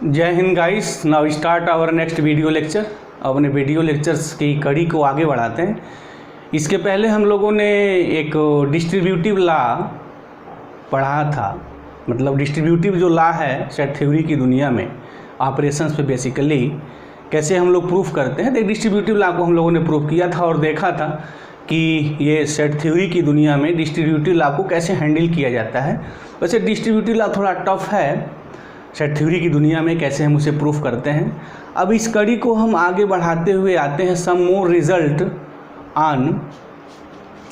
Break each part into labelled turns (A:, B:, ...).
A: जय हिंद guys. Now start our next video lecture. अपने वीडियो लेक्चर्स की कड़ी को आगे बढ़ाते हैं। इसके पहले हम लोगों ने एक डिस्ट्रीब्यूटिव लॉ पढ़ा था, मतलब डिस्ट्रीब्यूटिव जो लॉ है सेट थ्योरी की दुनिया में ऑपरेशंस पे बेसिकली कैसे हम लोग प्रूफ करते हैं। तो डिस्ट्रीब्यूटिव लॉ को हम लोगों ने प्रूफ किया था और देखा था कि ये सेट थ्योरी की दुनिया में डिस्ट्रीब्यूटिव लॉ को कैसे हैंडल किया जाता है। वैसे डिस्ट्रीब्यूटिव लॉ थोड़ा टफ है सेट थ्योरी की दुनिया में, कैसे हम उसे प्रूफ करते हैं। अब इस कड़ी को हम आगे बढ़ाते हुए आते हैं some more result on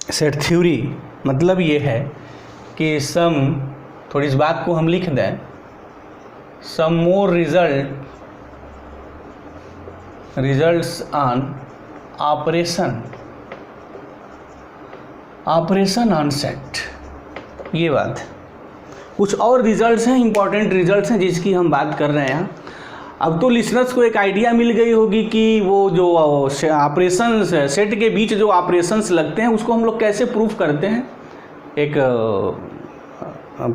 A: set theory. मतलब ये है कि थोड़ी इस बात को हम लिख दें, some more results on operation on set. ये बात है। कुछ और रिजल्ट्स हैं, इंपॉर्टेंट रिजल्ट्स हैं जिसकी हम बात कर रहे हैं। अब तो लिसनर्स को एक आइडिया मिल गई होगी कि वो जो ऑपरेशंस सेट के बीच जो ऑपरेशंस लगते हैं उसको हम लोग कैसे प्रूफ करते हैं। एक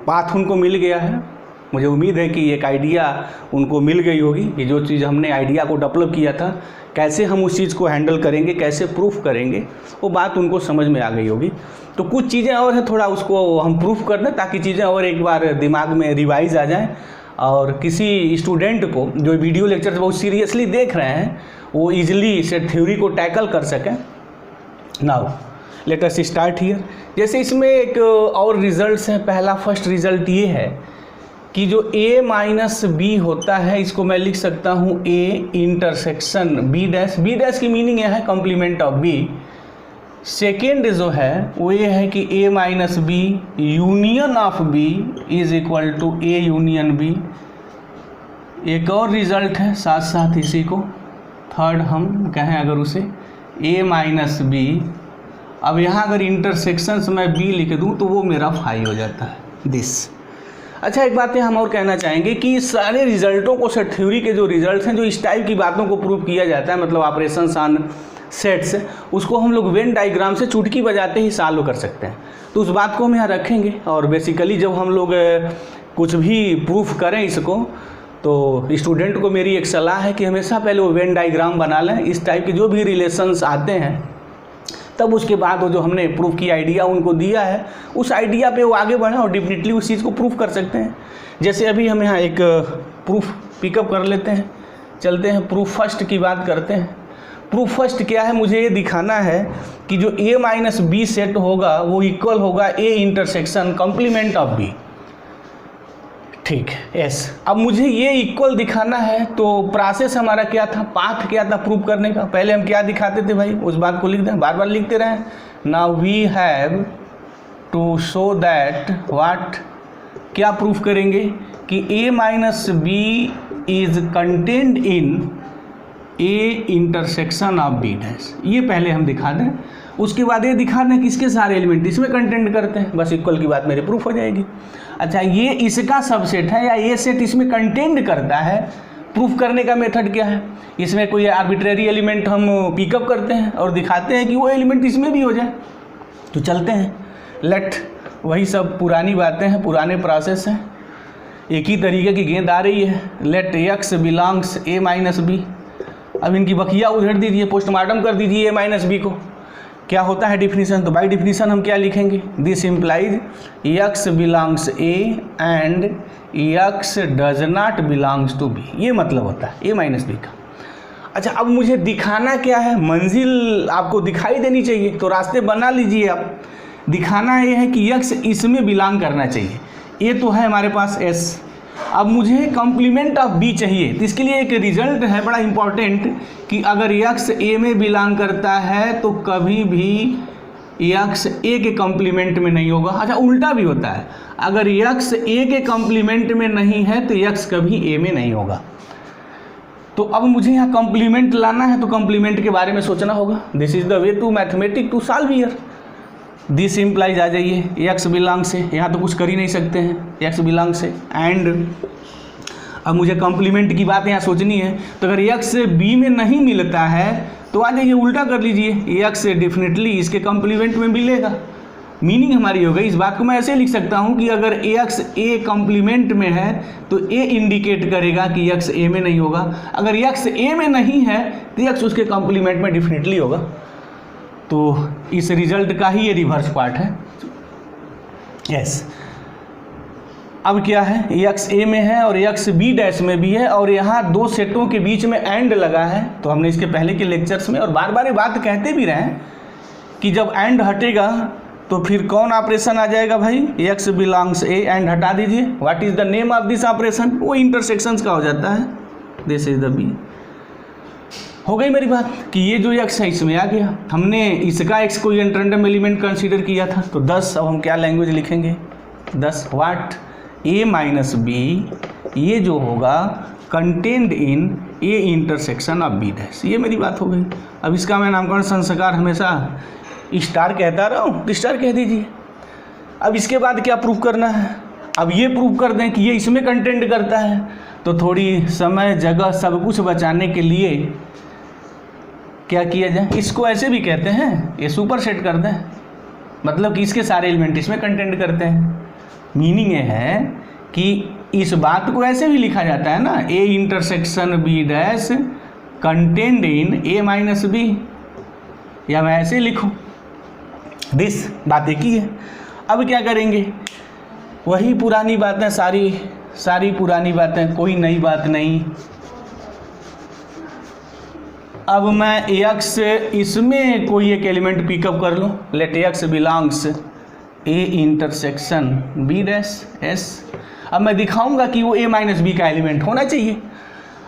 A: पाथ उनको मिल गया है। मुझे उम्मीद है कि एक आइडिया उनको मिल गई होगी कि जो चीज़ हमने आइडिया को डेवलप किया था कैसे हम उस चीज़ को हैंडल करेंगे, कैसे प्रूफ करेंगे, वो बात उनको समझ में आ गई होगी। तो कुछ चीज़ें और हैं, थोड़ा उसको हम प्रूफ कर दें ताकि चीज़ें और एक बार दिमाग में रिवाइज आ जाएं और किसी स्टूडेंट को जो वीडियो लेक्चर बहुत सीरियसली देख रहे हैं वो इजीली सेट थ्योरी को टैकल कर सकें। Now let us start here. जैसे इसमें एक और रिजल्ट्स है। पहला फर्स्ट रिजल्ट ये है कि जो a माइनस बी होता है इसको मैं लिख सकता हूँ a intersection b dash. b dash की मीनिंग यह है कॉम्प्लीमेंट ऑफ b। सेकेंड जो है वो ये है कि a minus B union of b is equal to a union b। एक और रिजल्ट है साथ साथ इसी को, थर्ड हम कहें अगर उसे a माइनस बी। अब यहाँ अगर इंटरसेक्शंस मैं b लिख दूँ तो वो मेरा फाई हो जाता है दिस। अच्छा, एक बात है हम और कहना चाहेंगे कि सारे रिजल्टों को सेट थ्योरी के जो रिजल्ट्स हैं जो इस टाइप की बातों को प्रूव किया जाता है, मतलब ऑपरेशंस ऑन सेट्स, उसको हम लोग वेन डायग्राम से चुटकी बजाते ही सॉल्व कर सकते हैं। तो उस बात को हम यहाँ रखेंगे और बेसिकली जब हम लोग कुछ भी प्रूफ करें इसको तो स्टूडेंट को मेरी एक सलाह है कि हमेशा पहले वो वेन डायग्राम बना लें। इस टाइप के जो भी रिलेशंस आते हैं तब उसके बाद वो जो हमने प्रूफ की आइडिया उनको दिया है उस आइडिया पे वो आगे बढ़ें और डेफिनेटली उस चीज़ को प्रूफ कर सकते हैं। जैसे अभी हम यहाँ एक प्रूफ पिकअप कर लेते हैं, चलते हैं प्रूफ फर्स्ट की बात करते हैं। प्रूफ फर्स्ट क्या है, मुझे ये दिखाना है कि जो a माइनस बी सेट होगा वो इक्वल होगा a intersection complement of b। ठीक है, यस। अब मुझे ये इक्वल दिखाना है तो प्रोसेस हमारा क्या था, पाथ क्या था प्रूव करने का। पहले हम क्या दिखाते थे भाई, उस बात को लिख दें, बार बार लिखते रहें। Now we have to show that what, क्या प्रूफ करेंगे कि a minus B is contained in a intersection of b dash. ये पहले हम दिखा दें, उसके बाद ये दिखा दें कि इसके सारे एलिमेंट इसमें कंटेंट करते हैं, बस इक्वल की बात मेरी प्रूफ हो जाएगी। अच्छा, ये इसका सबसेट है या ये सेट इसमें कंटेंट करता है। प्रूफ करने का मेथड क्या है, इसमें कोई आर्बिट्रेरी एलिमेंट हम पिकअप करते हैं और दिखाते हैं कि वो एलिमेंट इसमें भी हो जाए। तो चलते हैं, लेट, वही सब पुरानी बातें हैं, पुराने प्रोसेस हैं, एक ही तरीके की गेंद आ रही है। Let x belongs a minus B. अब इनकी बकिया उधेड़ दीजिए, पोस्टमार्टम कर दीजिए a माइनस बी को। क्या होता है डिफिनीशन, तो बाई डिफिनीशन हम क्या लिखेंगे, this implies x belongs a and x does not belongs to b। ये मतलब होता है a माइनस बी का। अच्छा, अब मुझे दिखाना क्या है, मंजिल आपको दिखाई देनी चाहिए तो रास्ते बना लीजिए आप। दिखाना ये है कि x इसमें बिलोंग करना चाहिए। ये तो है हमारे पास s। अब मुझे कॉम्प्लीमेंट ऑफ b चाहिए, तो इसके लिए एक रिजल्ट है बड़ा इंपॉर्टेंट कि अगर x a में बिलोंग करता है तो कभी भी x a के कॉम्प्लीमेंट में नहीं होगा। अच्छा, उल्टा भी होता है, अगर x a के कॉम्प्लीमेंट में नहीं है तो x कभी a में नहीं होगा। तो अब मुझे यहाँ कॉम्प्लीमेंट लाना है तो कॉम्प्लीमेंट के बारे में सोचना होगा। This is the way to mathematic to solve here. This implies आ जाइए x बिलोंग से, यहाँ तो कुछ कर ही नहीं सकते हैं, x बिलोंग से एंड। अब मुझे कॉम्प्लीमेंट की बात यहाँ सोचनी है, तो अगर x b में नहीं मिलता है तो आ जाइए उल्टा कर लीजिए, x डेफिनेटली इसके कॉम्प्लीमेंट में मिलेगा। मीनिंग हमारी हो गई, इस बात को मैं ऐसे लिख सकता हूँ कि अगर एक्स ए कॉम्प्लीमेंट में है तो ए इंडिकेट करेगा कि एक्स ए में नहीं होगा, अगर एक्स ए में नहीं है तो एक्स उसके कॉम्प्लीमेंट में डेफिनेटली होगा। तो इस रिजल्ट का ही ये रिवर्स पार्ट है। यस, अब क्या है, एक्स ए में है और एक्स बी डैश में भी है और यहाँ दो सेटों के बीच में एंड लगा है। तो हमने इसके पहले के लेक्चर्स में और बार बार ये बात कहते भी रहे हैं कि जब एंड हटेगा तो फिर कौन ऑपरेशन आ जाएगा भाई, एक्स बिलोंग्स ए, एंड हटा दीजिए। What is the name of this operation, वो इंटरसेक्शंस का हो जाता है, दिस इज द बी। हो गई मेरी बात कि ये जो एक्स है इसमें आ गया, हमने इसका एक्स कोई रैंडम एलिमेंट कंसीडर किया था तो 10। अब हम क्या लैंग्वेज लिखेंगे, 10 व्हाट ए माइनस बी, ये जो होगा contained in A intersection of B dash. ये मेरी बात हो गई। अब इसका मैं नामकरण संस्कार हमेशा स्टार कहता रहा हूँ, स्टार कह दीजिए। अब इसके बाद क्या प्रूफ करना है, अब ये प्रूफ कर दें कि ये इसमें कंटेंट करता है, तो थोड़ी समय जगह सब कुछ बचाने के लिए क्या किया जाए, इसको ऐसे भी कहते हैं, ये सुपर सेट कर दें, मतलब कि इसके सारे एलिमेंट इसमें कंटेंट करते हैं। मीनिंग ये है कि इस बात को ऐसे भी लिखा जाता है ना, A intersection B dash contained in A minus B, या मैं ऐसे लिखूं, दिस बात एक ही है। अब क्या करेंगे, वही पुरानी बातें, सारी पुरानी बातें, कोई नई बात नहीं। अब मैं एक्स इसमें कोई एक एलिमेंट पिकअप कर लूँ, let x belongs A intersection B dash S. अब मैं दिखाऊंगा कि वो ए माइनस बी का एलिमेंट होना चाहिए।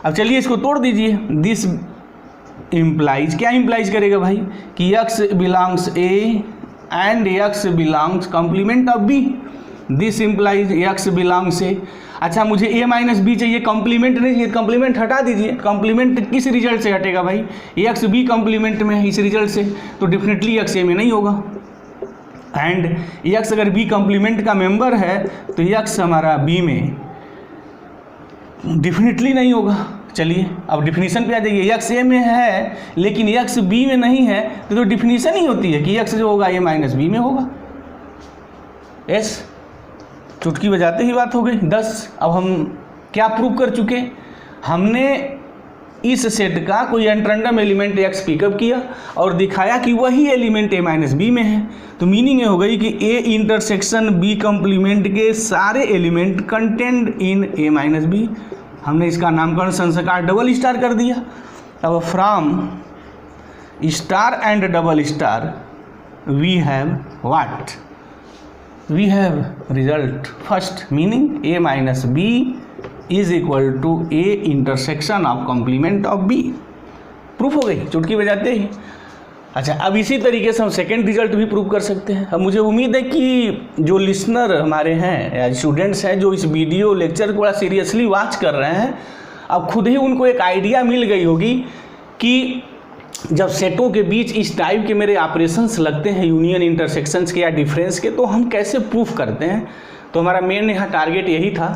A: अब चलिए इसको तोड़ दीजिए, दिस इम्प्लाइज, क्या इम्प्लाइज करेगा भाई कि x belongs A and x belongs complement of B, this implies x belongs A. अच्छा, मुझे ए माइनस बी चाहिए, कॉम्प्लीमेंट नहीं चाहिए, कॉम्प्लीमेंट हटा दीजिए। कॉम्प्लीमेंट किस रिजल्ट से हटेगा भाई, एक्स बी कॉम्प्लीमेंट में है इस रिजल्ट से, तो डेफिनेटली एक्स ए में नहीं होगा। एंड एक्स अगर बी कॉम्प्लीमेंट का मेंबर है तो एक्स हमारा बी में डेफिनेटली नहीं होगा। चलिए अब डिफिनीशन पे आ जाइए, एक्स ए में है लेकिन एक्स बी में नहीं है तो डिफिनीशन ही होती है कि एक्स जो होगा ए माइनस बी में होगा। यस, चुटकी बजाते ही बात हो गई 10। अब हम क्या प्रूव कर चुके, हमने इस सेट का कोई रैंडम एलिमेंट एक्स पिकअप किया और दिखाया कि वही एलिमेंट ए माइनस बी में है। तो मीनिंग ये हो गई कि ए इंटरसेक्शन बी कॉम्प्लीमेंट के सारे element contained in A minus B. हमने इसका नामकरण संस्कार डबल स्टार कर दिया। अब from star and double star we have what, we have result first, meaning A minus B is equal to A intersection of complement of B. Proof हो गई चुटकी बजाते ही। अच्छा, अब इसी तरीके से हम सेकेंड रिजल्ट भी प्रूव कर सकते हैं। अब मुझे उम्मीद है कि जो लिसनर हमारे हैं या स्टूडेंट्स हैं जो इस वीडियो लेक्चर को बड़ा सीरियसली वॉच कर रहे हैं, अब खुद ही उनको एक आइडिया मिल गई होगी कि जब सेटों के बीच इस टाइप के मेरे ऑपरेशंस लगते हैं यूनियन इंटरसेक्शंस के या डिफरेंस के, तो हम कैसे प्रूफ करते हैं। तो हमारा मेन यहाँ टारगेट यही था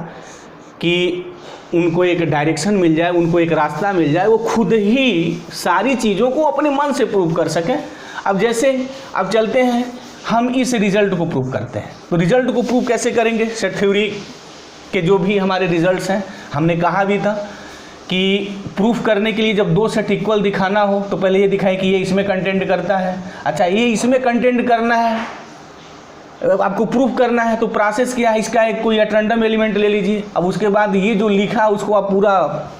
A: कि उनको एक डायरेक्शन मिल जाए, उनको एक रास्ता मिल जाए, वो खुद ही सारी चीज़ों को अपने मन से प्रूव कर सकें। अब जैसे अब चलते हैं हम इस रिजल्ट को प्रूव करते हैं। तो रिजल्ट को प्रूव कैसे करेंगे, सेट थ्योरी के जो भी हमारे रिजल्ट्स हैं, हमने कहा भी था कि प्रूफ करने के लिए जब दो सेट इक्वल दिखाना हो तो पहले ये दिखाए कि ये इसमें कंटेंट करता है। अच्छा, ये इसमें कंटेंट करना है, आपको प्रूफ करना है, तो प्रोसेस क्या है, इसका एक कोई रैंडम एलिमेंट ले लीजिए। अब उसके बाद ये जो लिखा उसको आप पूरा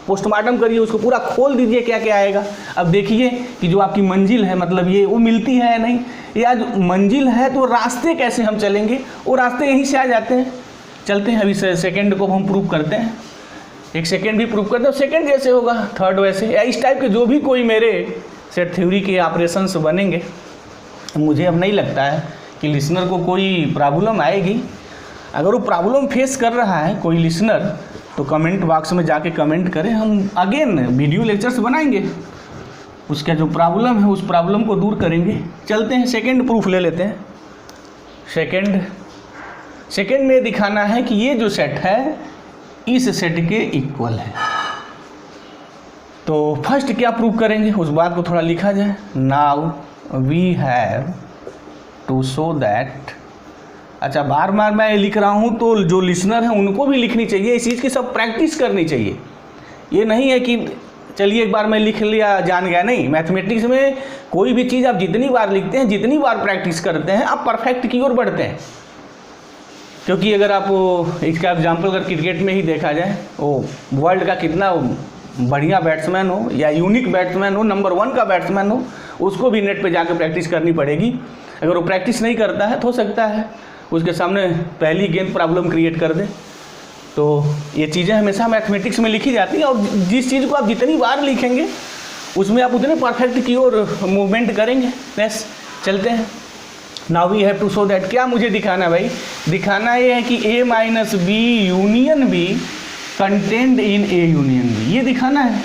A: पोस्टमार्टम करिए, उसको पूरा खोल दीजिए क्या क्या आएगा। अब देखिए कि जो आपकी मंजिल है, मतलब ये वो मिलती है या नहीं, या जो मंजिल है तो रास्ते कैसे हम चलेंगे, वो रास्ते यहीं से आ जाते हैं। चलते हैं अभी सेकेंड को हम प्रूव करते हैं, एक सेकेंड भी प्रूव करते हैं। सेकेंड जैसे होगा थर्ड वैसे, या इस टाइप के जो भी कोई मेरे सेट थ्योरी के ऑपरेशंस बनेंगे, मुझे अब नहीं लगता है कि लिसनर को कोई प्रॉब्लम आएगी। अगर वो प्रॉब्लम फेस कर रहा है कोई लिसनर तो कमेंट बॉक्स में जाके कमेंट करें, हम अगेन वीडियो लेक्चर्स बनाएंगे, उसका जो प्रॉब्लम है उस प्रॉब्लम को दूर करेंगे। चलते हैं सेकंड प्रूफ ले लेते हैं। सेकंड में दिखाना है कि ये जो सेट है इस सेट के इक्वल है। तो फर्स्ट क्या प्रूव करेंगे उस बात को थोड़ा लिखा जाए। Now we have to show that अच्छा, बार बार मैं लिख रहा हूँ तो जो लिसनर है उनको भी लिखनी चाहिए, इस चीज़ की सब प्रैक्टिस करनी चाहिए। ये नहीं है कि चलिए एक बार मैं लिख लिया जान गया, नहीं। मैथमेटिक्स में कोई भी चीज़ आप जितनी बार लिखते हैं, जितनी बार प्रैक्टिस करते हैं, आप परफेक्ट की ओर बढ़ते हैं। क्योंकि अगर आप इसका एग्जाम्पल अगर क्रिकेट में ही देखा जाए, वो वर्ल्ड का कितना बढ़िया बैट्समैन हो या यूनिक बैट्समैन हो, नंबर 1 का बैट्समैन हो, उसको भी नेट पे जाकर प्रैक्टिस करनी पड़ेगी। अगर वो प्रैक्टिस नहीं करता है तो हो सकता है उसके सामने पहली गेंद प्रॉब्लम क्रिएट कर दे। तो ये चीज़ें हमेशा मैथमेटिक्स में लिखी जाती हैं, और जिस चीज़ को आप जितनी बार लिखेंगे उसमें आप उतने परफेक्ट की ओर मूवमेंट करेंगे। बस चलते हैं। Now we have to show that, क्या मुझे दिखाना है भाई? दिखाना ये है कि A minus B union B content in A union B। ये दिखाना है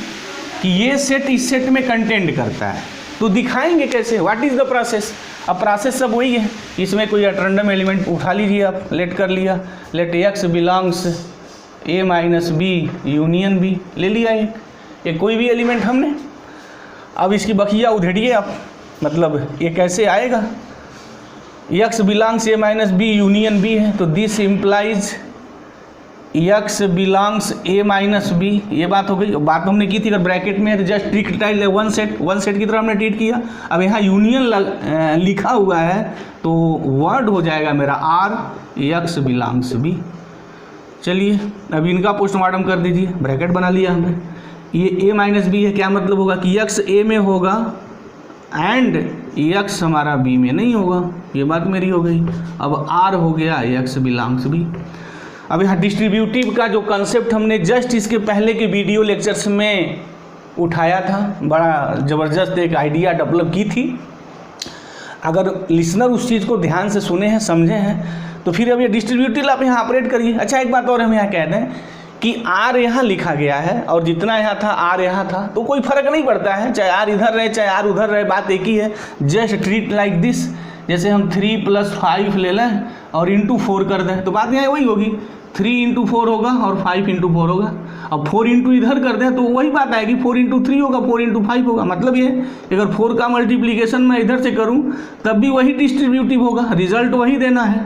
A: कि ये सेट इस सेट में कंटेंट करता है। तो दिखाएंगे कैसे? What is the process? अब प्रोसेस सब वही है। इसमें कोई रैंडम एलिमेंट उठा लीजिए आप, लेट कर लिया, let x belongs A minus B union B ले लिया एक कोई भी एलिमेंट हमने। अब इसकी बखिया उधेड़िए आप, मतलब ये कैसे आएगा? x belongs A minus B union B है, तो this implies x belongs A minus B। ये बात हो गई। बात हमने की थी, अगर ब्रैकेट में है तो जस्ट ट्रीट वन सेट की तरह हमने ट्रीट किया। अब यहाँ यूनियन लिखा हुआ है तो वर्ड हो जाएगा मेरा R x बिलोंग्स B। चलिए अब इनका पोस्टमार्टम कर दीजिए। ब्रैकेट बना लिया हमने, ये A माइनस B है, क्या मतलब होगा कि x A में होगा एंड x हमारा B में नहीं होगा। ये बात मेरी हो गई। अब R हो गया x बिलोंग्स B। अब यहाँ डिस्ट्रीब्यूटिव का जो कंसेप्ट हमने जस्ट इसके पहले के वीडियो लेक्चर्स में उठाया था, बड़ा ज़बरदस्त एक आइडिया डेवलप की थी। अगर लिसनर उस चीज़ को ध्यान से सुने हैं, समझे हैं, तो फिर अब ये डिस्ट्रीब्यूटिव आप यहाँ ऑपरेट करिए। अच्छा, एक बात और हम यहाँ कह दें कि R यहाँ लिखा गया है और जितना यहाँ था R यहाँ था, तो कोई फर्क नहीं पड़ता है, चाहे R इधर रहे चाहे R उधर रहे, बात एक ही है। जस्ट ट्रीट लाइक दिस, जैसे हम 3 + 5 ले लें और इंटू 4 कर दें, तो बात यहाँ वही होगी। 3 × 4 होगा और 5 × 4 होगा। अब 4 इंटू इधर कर दें तो वही बात आएगी, 4 × 3 होगा, 4 × 5 होगा। मतलब ये अगर 4 का मल्टीप्लिकेशन मैं इधर से करूं तब भी वही डिस्ट्रीब्यूटिव होगा, रिजल्ट वही देना है,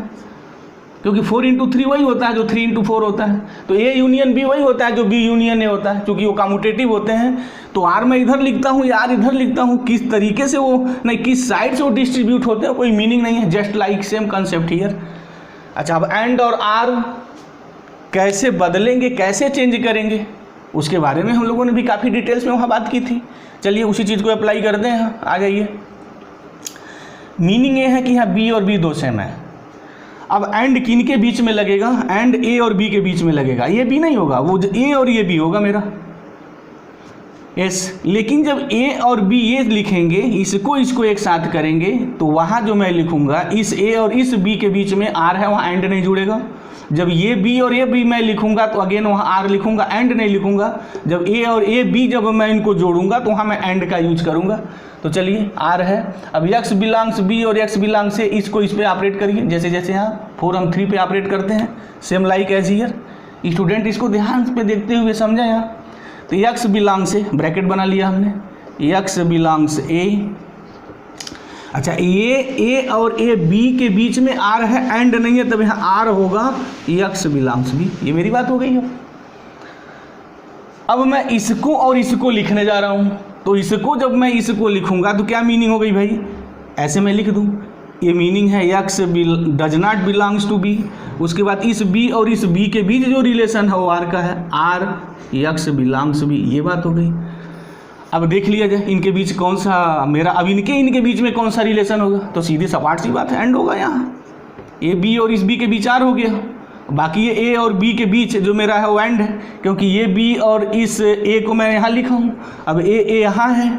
A: क्योंकि 4 × 3 वही होता है जो 3 × 4 होता है। तो A यूनियन B वही होता है जो B यूनियन A होता है, क्योंकि वो कम्यूटेटिव होते हैं। तो R मैं इधर लिखता हूँ या R इधर लिखता हूँ, किस तरीके से वो नहीं किस साइड से वो डिस्ट्रीब्यूट होते हैं कोई मीनिंग नहीं है, just like same concept here. अच्छा, अब एंड और R कैसे बदलेंगे, कैसे चेंज करेंगे, उसके बारे में हम लोगों ने भी काफ़ी डिटेल्स में वहाँ बात की थी। चलिए उसी चीज़ को अप्लाई करते हैं। यहाँ आ जाइए। मीनिंग ये है कि यहाँ B और B 2 सेम है। अब एंड किन के बीच में लगेगा? एंड A और B के बीच में लगेगा। ये B नहीं होगा, वो A और ये B होगा मेरा। यस, लेकिन जब A और B ये लिखेंगे, इसको एक साथ करेंगे, तो वहाँ जो मैं लिखूँगा इस A और इस B के बीच में R है, वहाँ एंड नहीं जुड़ेगा। जब ये B और ये B मैं लिखूंगा तो अगेन वहाँ R लिखूंगा, एंड नहीं लिखूंगा। जब A और A B जब मैं इनको जोड़ूंगा तो वहाँ मैं एंड का यूज करूंगा। तो चलिए R है। अब x बिलोंग्स B और x बिलोंग्स A, इसको इस पे ऑपरेट करिए, जैसे जैसे यहाँ 4 हम 3 पे ऑपरेट करते हैं, same like as here. Student इसको ध्यान पे देखते हुए समझा यहाँ। तो x बिलोंग्स A, ब्रैकेट बना लिया हमने, x बिलोंग्स A। अच्छा, ये A और A B के बीच में R है, एंड नहीं है, तब यहाँ R होगा x बिलोंग्स B। ये मेरी बात हो गई है। अब मैं इसको और इसको लिखने जा रहा हूँ, तो इसको जब मैं इसको लिखूंगा तो क्या मीनिंग हो गई भाई? ऐसे मैं लिख दूँ, ये मीनिंग है x does not belongs to B। उसके बाद इस B और इस B के बीच जो रिलेशन है वो R का है, R x बिलोंग्स B। ये बात हो गई। अब देख लिया जाए इनके बीच कौन सा मेरा, अब इनके बीच में कौन सा रिलेशन होगा, तो सीधी सपाट सी बात है, एंड होगा। यहाँ ए बी और इस बी के बीच R हो गया, बाकी ये ए और बी के बीच जो मेरा है वो एंड है, क्योंकि ये बी और इस ए को मैं यहाँ लिखा हूँ। अब ए यहाँ है,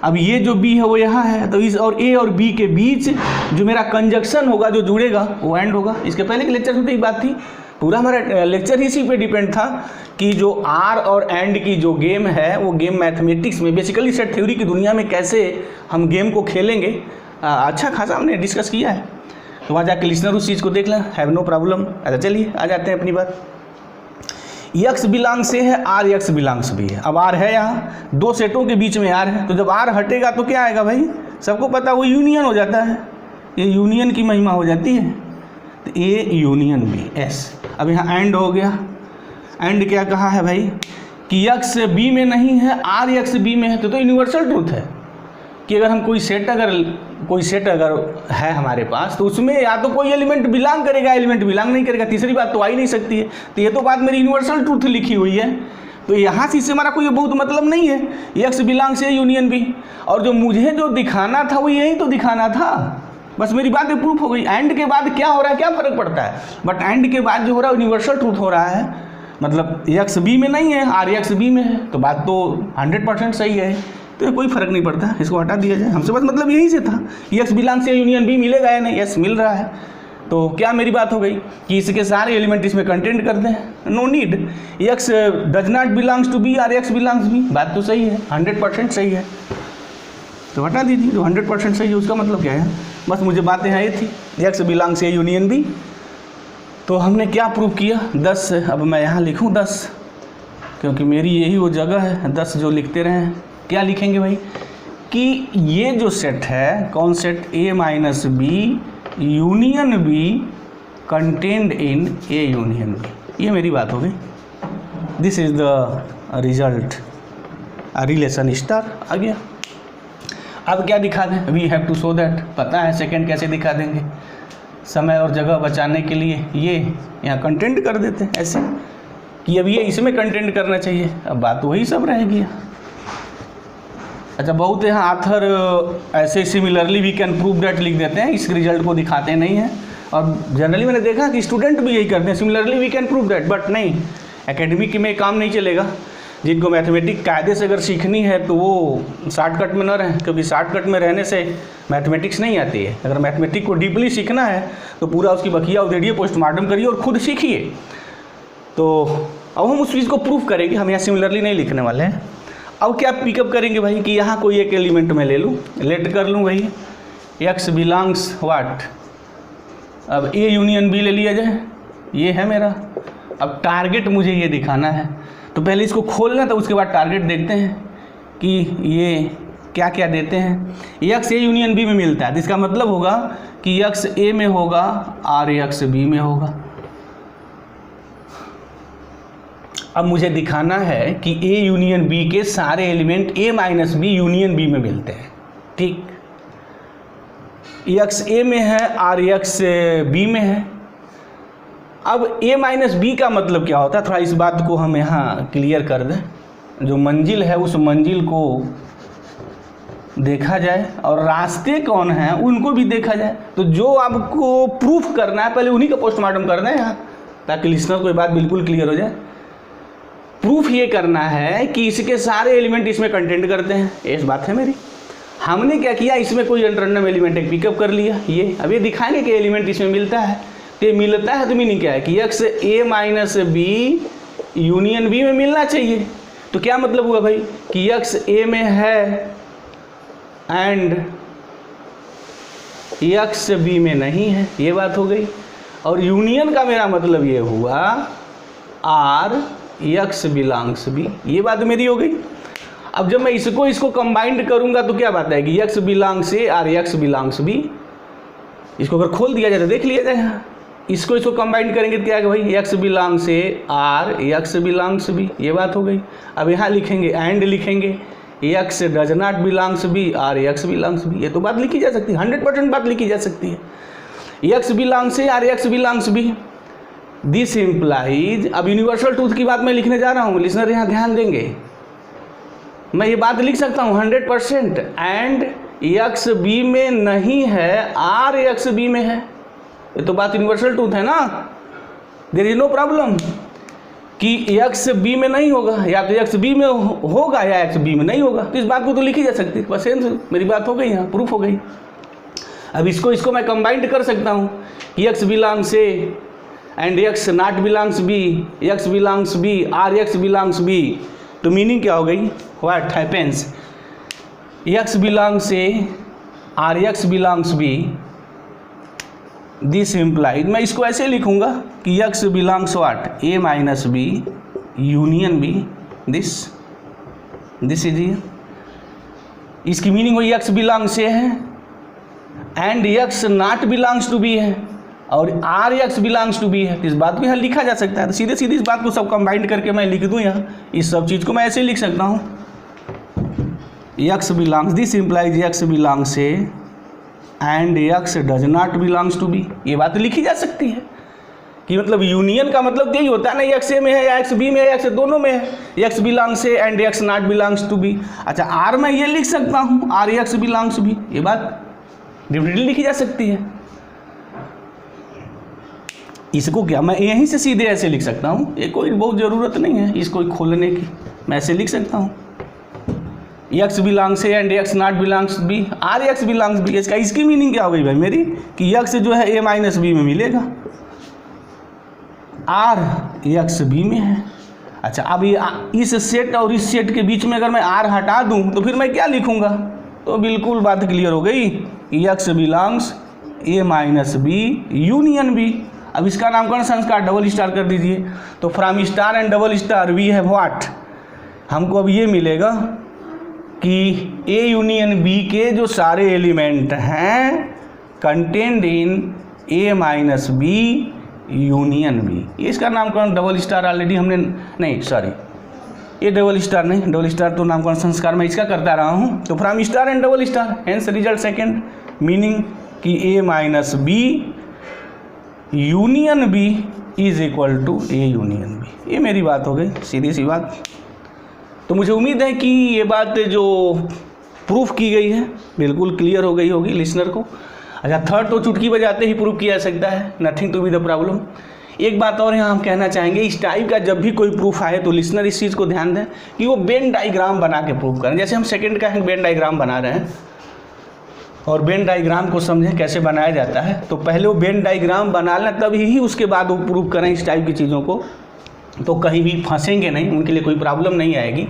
A: अब ये जो बी है वो यहाँ है, तो इस और ए और बी के बीच जो मेरा कंजक्शन होगा, जो जुड़ेगा, वो एंड होगा। इसके पहले के लेक्चर में तो ये बात थी, पूरा हमारा लेक्चर इसी पे डिपेंड था कि जो आर और एंड की जो गेम है, वो गेम मैथमेटिक्स में बेसिकली सेट थ्योरी की दुनिया में कैसे हम गेम को खेलेंगे, अच्छा खासा हमने डिस्कस किया है। तो वहाँ जाके लिसनर उस चीज़ को देख लें, हैव नो प्रॉब्लम। अच्छा चलिए आ जाते हैं अपनी बात। x बिलोंग्स से है, आर x बिलोंग्स भी है। अब r है, यहाँ दो सेटों के बीच में r है, तो जब r हटेगा तो क्या आएगा भाई? सबको पता वो यूनियन हो जाता है, ये यूनियन की महिमा हो जाती है। तो ए यूनियन बी एस। अब यहाँ एंड हो गया। एंड क्या कहा है भाई कि एक्स बी में नहीं है, आर एक्स बी में है, तो यूनिवर्सल ट्रूथ है कि अगर हम कोई सेट अगर है हमारे पास तो उसमें या तो कोई एलिमेंट बिलोंग करेगा, एलिमेंट बिलोंग नहीं करेगा, तीसरी बात तो आ ही नहीं सकती है। तो ये तो बात मेरी यूनिवर्सल ट्रूथ लिखी हुई है, तो यहाँ से इससे हमारा कोई बहुत मतलब नहीं है। X belongs A union B, और जो मुझे जो दिखाना था वो यही तो दिखाना था, बस मेरी बात प्रूफ हो गई। एंड के बाद क्या हो रहा है, क्या फर्क पड़ता है, बट एंड के बाद जो हो रहा है यूनिवर्सल ट्रूथ हो रहा है, मतलब एक्स बी में नहीं है, आर एक्स बी में है, तो बात तो 100% सही है, तो कोई फर्क नहीं पड़ता, इसको हटा दिया जाए। हमसे बस मतलब यही से था, x belongs A union B मिलेगा या नहीं, यस मिल रहा है, तो क्या मेरी बात हो गई कि इसके सारे एलिमेंट इसमें कंटेंट करते हैं, no need. X does not belongs to B, or x belongs B, बात तो सही है, 100% सही है, तो हटा दीजिए। जो 100% सही है उसका मतलब क्या है, बस मुझे बातें हैं ये थी, x belongs A union B. तो हमने क्या प्रूव किया, 10। अब मैं यहाँ लिखूँ 10, क्योंकि मेरी यही वो जगह है, 10 जो लिखते रहें। क्या लिखेंगे भाई कि ये जो सेट है, कौन set, A minus B union B contained in A union B, ये मेरी बात हो गई। This is the result, relation star आ गया। अब क्या दिखा दें, we have to show that, पता है सेकंड कैसे दिखा देंगे, समय और जगह बचाने के लिए ये यहाँ कंटेंट कर देते हैं ऐसे कि अब ये इसमें कंटेंट करना चाहिए, अब बात वही सब रहेगी। अच्छा, बहुत यहाँ आथर ऐसे similarly we can prove that लिख देते हैं, इस रिजल्ट को दिखाते नहीं हैं, और जनरली मैंने देखा कि स्टूडेंट भी यही करते हैं, similarly we can prove that, but नहीं, एकेडमिक में काम नहीं चलेगा। जिनको मैथमेटिक्स कायदे से अगर सीखनी है तो वो शॉर्टकट में न रहें, क्योंकि शॉर्टकट में रहने से मैथमेटिक्स नहीं आती है। अगर मैथमेटिक्स को डीपली सीखना है तो पूरा उसकी बखिया उधेड़िए, पोस्टमार्टम करिए और खुद सीखिए। तो अब हम उस चीज़ को प्रूफ करेंगे, हम यहाँ सिमिलरली नहीं लिखने वाले हैं। अब क्या पिकअप करेंगे भाई कि यहाँ कोई एक एलिमेंट मैं ले लूँ, लेट कर लूँ भाई एक्स बिलोंग्स व्हाट, अब ए यूनियन बी ले लिया जाए, ये है मेरा। अब टारगेट मुझे ये दिखाना है, तो पहले इसको खोलना था, उसके बाद टारगेट देखते हैं कि ये क्या क्या देते हैं। एक्स ए यूनियन बी में मिलता है, तो इसका मतलब होगा कि एक्स ए में होगा, आर एक्स बी में होगा। अब मुझे दिखाना है कि ए यूनियन बी के सारे एलिमेंट ए माइनस बी यूनियन बी में मिलते हैं, ठीक। एक्स ए में है, आर एक्स बी में है। अब ए माइनस बी का मतलब क्या होता है, थोड़ा इस बात को हम यहाँ क्लियर कर दें। जो मंजिल है उस मंजिल को देखा जाए और रास्ते कौन हैं उनको भी देखा जाए। तो जो आपको प्रूफ करना है पहले उन्हीं का पोस्टमार्टम करना है यहाँ, ताकि लिसनर को ये बात बिल्कुल क्लियर हो जाए। प्रूफ ये करना है कि इसके सारे एलिमेंट इसमें कंटेंट करते हैं, ये बात है मेरी। हमने क्या किया, इसमें कोई रैंडम एलिमेंट एक पिकअप कर लिया, ये अब ये दिखाएंगे कि एलिमेंट इसमें मिलता है। तो मिलता है तो मीनिंग क्या है कि एक्स ए माइनस बी यूनियन बी में मिलना चाहिए। तो क्या मतलब हुआ भाई कि एक्स ए में है एंड एक्स बी में नहीं है, ये बात हो गई। और यूनियन का मेरा मतलब ये हुआ आर एक्स बिलोंग्स बी, ये बात मेरी हो गई। अब जब मैं इसको कंबाइंड करूंगा तो क्या बात आएगी, x belongs A or x belongs B. इसको अगर खोल दिया जाए तो देख लिया जाए, इसको कंबाइंड करेंगे तो क्या है भाई, x belongs A or x belongs B, ये बात हो गई। अब यहाँ लिखेंगे एंड लिखेंगे x does not belongs B or x belongs B, ये तो बात लिखी जा सकती है, 100% बात लिखी जा सकती है। X belongs A or x belongs B, this implies. अब यूनिवर्सल ट्रूथ की बात मैं लिखने जा रहा हूँ, लिसनर यहाँ ध्यान देंगे, मैं ये बात लिख सकता हूँ 100%, एंड एक्स बी में नहीं है, आर एक्स बी में है, ये तो बात यूनिवर्सल ट्रूथ है ना, देयर इज नो प्रॉब्लम कि एक्स बी में नहीं होगा, या तो एक्स बी में होगा या एक्स बी में नहीं होगा, तो इस बात को तो लिखी जा सकती है, बस मेरी बात हो गई, यहाँ प्रूफ हो गई। अब इसको मैं कंबाइंड कर सकता हूँ कि x belongs A and x not belongs B, x belongs B or x belongs B, तो मीनिंग क्या हो गई, what happens, x belongs A or x belongs B, this implied. मैं इसको ऐसे लिखूंगा कि x belongs what, A minus B union B, this is ये, इसकी मीनिंग हुई एक्स बिलोंग्स ए है and x not belongs to B है, और or x belongs to B है, इस बात को यहाँ लिखा जा सकता है। तो सीधे सीधे इस बात को सब कंबाइंड करके मैं लिख दूँ यहाँ, इस सब चीज़ को मैं ऐसे लिख सकता हूँ, x belongs, this implies x belongs A and x does not belongs to B. ये बात लिखी जा सकती है कि मतलब यूनियन का मतलब यही होता है ना, एक्स ए में है या एक्स बी में है या एक्स दोनों में है, x belongs A and x not belongs to B. अच्छा आर मैं ये लिख सकता हूँ, आर एक्स बिलोंग्स बी, ये बात डिफरेंटली लिखी जा सकती है। इसको क्या मैं यहीं से सीधे ऐसे लिख सकता हूँ, ये कोई बहुत ज़रूरत नहीं है इसको खोलने की, मैं ऐसे लिख सकता हूँ, x belongs A and x not belongs B, or x belongs B. इसकी मीनिंग क्या हो गई भाई मेरी कि एक्स जो है ए माइनस बी में मिलेगा, आर एक्स बी में है। अच्छा अब ये इस सेट और इस सेट के बीच में अगर मैं आर हटा दूं तो फिर मैं क्या लिखूंगा, तो बिल्कुल बात क्लियर हो गई कि x belongs A minus B union B. अब इसका नामकरण संस्कार डबल स्टार कर दीजिए, तो from star and double star we have what, हमको अब ये मिलेगा कि ए यूनियन बी के जो सारे एलिमेंट हैं contained in A minus B union B. इसका नामकरण डबल स्टार ऑलरेडी हमने, नहीं सॉरी ये डबल स्टार नहीं, डबल स्टार तो नामकरण संस्कार मैं इसका करता रहा हूँ। तो from star and double star hence result second, meaning कि A minus B union B is equal to A union B. ये मेरी बात हो गई, सीधी सी बात। तो मुझे उम्मीद है कि ये बात जो प्रूफ की गई है बिल्कुल क्लियर हो गई होगी लिसनर को। अच्छा थर्ड तो चुटकी बजाते ही प्रूफ किया जा सकता है, nothing to be the problem. एक बात और यहाँ हम कहना चाहेंगे, इस टाइप का जब भी कोई प्रूफ आए तो लिसनर इस चीज़ को ध्यान दें कि वो वेन डायग्राम बना के प्रूफ करें। जैसे हम सेकंड का वेन डायग्राम बना रहे हैं और वेन डायग्राम को समझें कैसे बनाया जाता है, तो पहले वो वेन डायग्राम बना लें तभी ही उसके बाद वो प्रूफ करें इस टाइप की चीज़ों को, तो कहीं भी फंसेंगे नहीं, उनके लिए कोई प्रॉब्लम नहीं आएगी।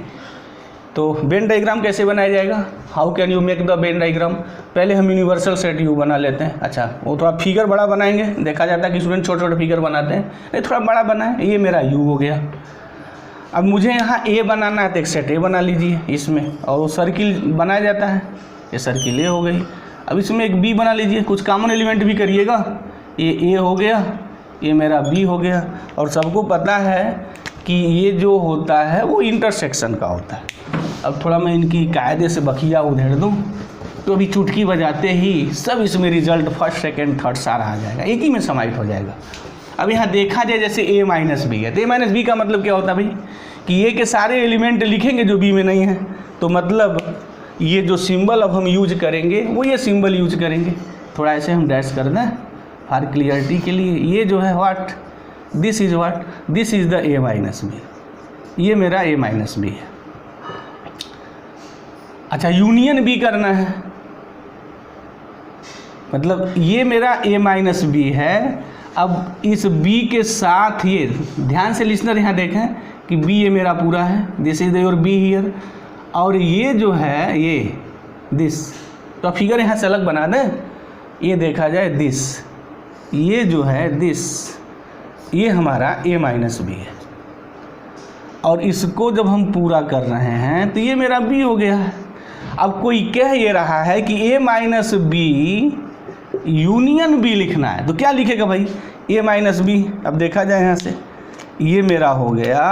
A: तो वेन डायग्राम कैसे बनाया जाएगा, how can you make the Venn diagram. पहले हम यूनिवर्सल सेट यू बना लेते हैं। अच्छा वो थोड़ा फिगर बड़ा बनाएंगे, देखा जाता है कि स्टूडेंट छोटे छोटे फिगर बनाते हैं, नहीं थोड़ा बड़ा बनाए, ये मेरा यू हो गया। अब मुझे यहाँ ए बनाना है तो एक सेट ए बना लीजिए इसमें, और वो सर्किल बनाया जाता है, ये सर्किल ए हो गई। अब इसमें एक बी बना लीजिए, कुछ कॉमन एलिमेंट भी करिएगा, ये ए हो गया, ये मेरा बी हो गया। और सबको पता है कि ये जो होता है वो इंटरसेक्शन का होता है। अब थोड़ा मैं इनकी कायदे से बखिया उधेड़ दूँ तो अभी चुटकी बजाते ही सब इसमें रिजल्ट फर्स्ट सेकंड थर्ड सारा आ जाएगा, एक ही में समाहित हो जाएगा। अब यहाँ देखा जाए जैसे ए माइनस बी है, तो ए माइनस बी का मतलब क्या होता है भाई कि ए के सारे एलिमेंट लिखेंगे जो बी में नहीं है, तो मतलब ये जो सिंबल अब हम यूज करेंगे वो ये सिंबल यूज करेंगे। थोड़ा ऐसे हम डैश कर दें फॉर क्लियरिटी के लिए, ये जो है what, this is what, this is the A minus B, ये मेरा ए माइनस बी है। अच्छा यूनियन बी करना है, मतलब ये मेरा ए माइनस बी है। अब इस बी के साथ ये ध्यान से लिसनर यहाँ देखें कि बी ये मेरा पूरा है, this is your be here, और ये जो है ये दिस, तो फिगर यहाँ से अलग बना दें, ये देखा जाए दिस, ये जो है दिस, ये हमारा ए माइनस बी है। और इसको जब हम पूरा कर रहे हैं तो ये मेरा बी हो गया है। अब कोई कह ये रहा है कि A minus B union B लिखना है, तो क्या लिखेगा भाई, ए माइनस बी। अब देखा जाए यहाँ से, ये मेरा हो गया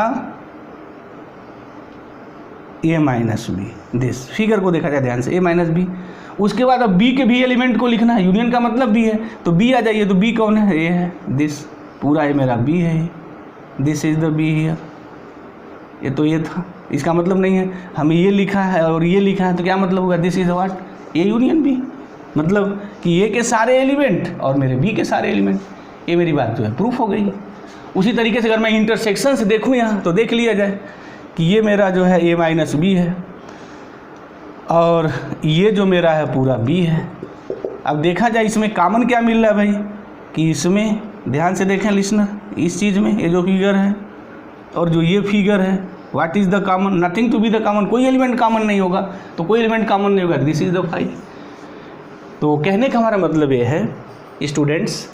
A: ए माइनस बी, दिस फिगर को देखा जाए ध्यान से, ए माइनस बी। उसके बाद अब बी के भी एलिमेंट को लिखना है, यूनियन का मतलब बी है, तो बी आ जाइए, तो बी कौन है, ए है, दिस पूरा ये मेरा बी है, this is the be here. ये तो ये था, इसका मतलब नहीं है, हमें ये लिखा है और ये लिखा है, तो क्या मतलब होगा, this is what, A union B, मतलब कि ए के सारे एलिमेंट और मेरे बी के सारे एलिमेंट। ये मेरी बात जो है प्रूफ हो गई। उसी तरीके से अगर मैं इंटरसेक्शन से देखूँ यहाँ, तो देख लिया जाए कि ये मेरा जो है ए माइनस बी है और ये जो मेरा है पूरा बी है। अब देखा जाए इसमें कॉमन क्या मिल रहा है भाई, कि इसमें ध्यान से देखें लिसनर, इस चीज़ में ये जो फिगर है और जो ये फिगर है, what is the common, nothing to be the common, कोई एलिमेंट कॉमन नहीं होगा, तो कोई एलिमेंट कॉमन नहीं होगा, दिस इज द 5। तो कहने का हमारा मतलब ये है स्टूडेंट्स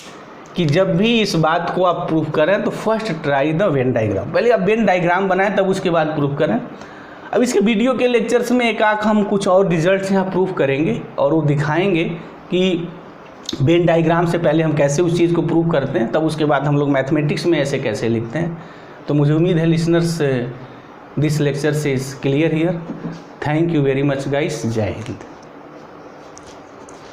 A: कि जब भी इस बात को आप प्रूफ करें तो first try the Venn diagram, पहले आप वेन डायग्राम बनाएं तब उसके बाद प्रूफ करें। अब इसके वीडियो के लेक्चर्स में एक आख हम कुछ और रिजल्ट्स यहाँ प्रूफ करेंगे और वो दिखाएंगे कि वेन डायग्राम से पहले हम कैसे उस चीज़ को प्रूव करते हैं, तब उसके बाद हम लोग मैथमेटिक्स में ऐसे कैसे लिखते हैं। तो मुझे उम्मीद है लिसनर्स दिस लेक्चर से is clear here. Thank you very much guys. जय हिंद।